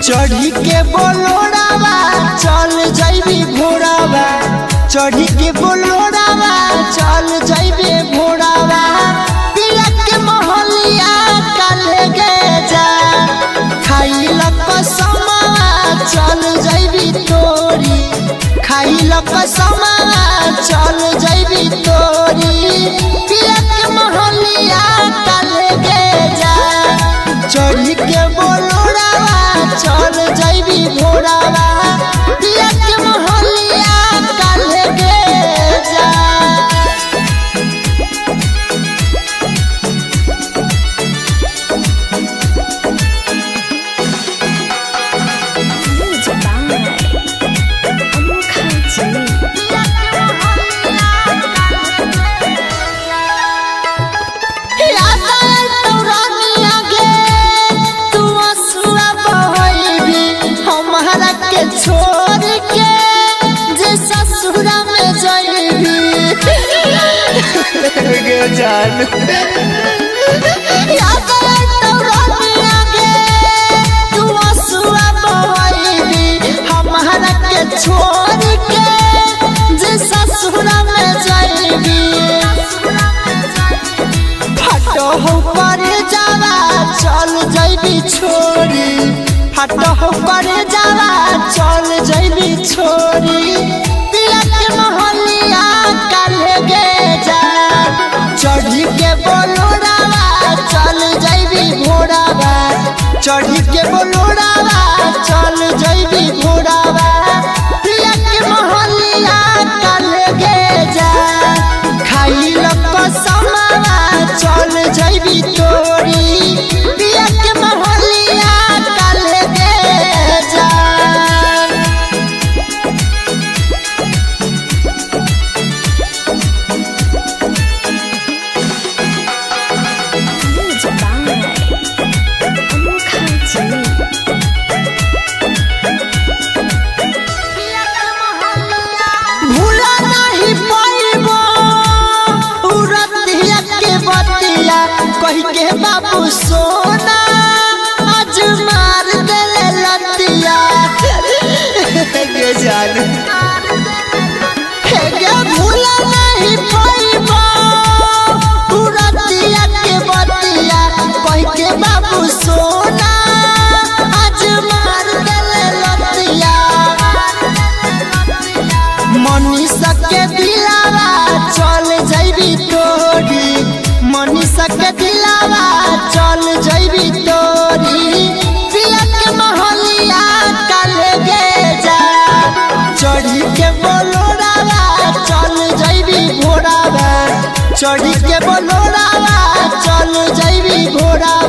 चढ़ी के बोलोड़ावा चल जाइबी घोड़ावा, चढ़ी के बोलोड़ावा चल जाइबे घोड़ावा। पिया के मोहलिया काले गे जा खाइल कसमा चल जाइबी तोरी, खाइल कसमा चल जाइबी तोरी। पिया के मोहलिया काले गे जा चढ़ी के बोलोड़ावा चल जाइबी घोड़ावा। पिया के मोहलिया काले गे जा। छोड़ के जे ससुरा में जाइबी जान याद तौरानिया गे तू असुआ बहइबी हमारा के छोड़ के जे ससुरा में जाइबी। फटो हो पर जावा चल जाइबी छोरी, फटो हो पर जावा चल जाइबी छोरी। पिया के मोहलिया काले गे जा चढ़ी के बोलोड़ावा चल जाइबी घोड़ावा, चढ़ी के बोलोड़ावा चल जाइबी घोड़ावा। पिया के मोहलिया काले गे जा खाइल कसमा चल जाइबी तोरी। पिया के मोहलिया काले गे जा। भूला नहीं पाइबो उरतिया के बतिया कही के बाबू सोना आज मार देले लतिया गे जान गे। भूला नहीं पाइबो उरतिया के बतिया कही के बाबू सोना आज मार देले लतिया। मनीषा के दिलावा चल जाइबी तोरी, मनीषा के दिलावा चल जाइबी तोरी। पिया के मोहलिया काले गे जा चढ़ी के बोलोड़ावा चल जाइबी घोड़ावा, चढ़ी के बोलोड़ावा चल जाइबी घोड़ावा।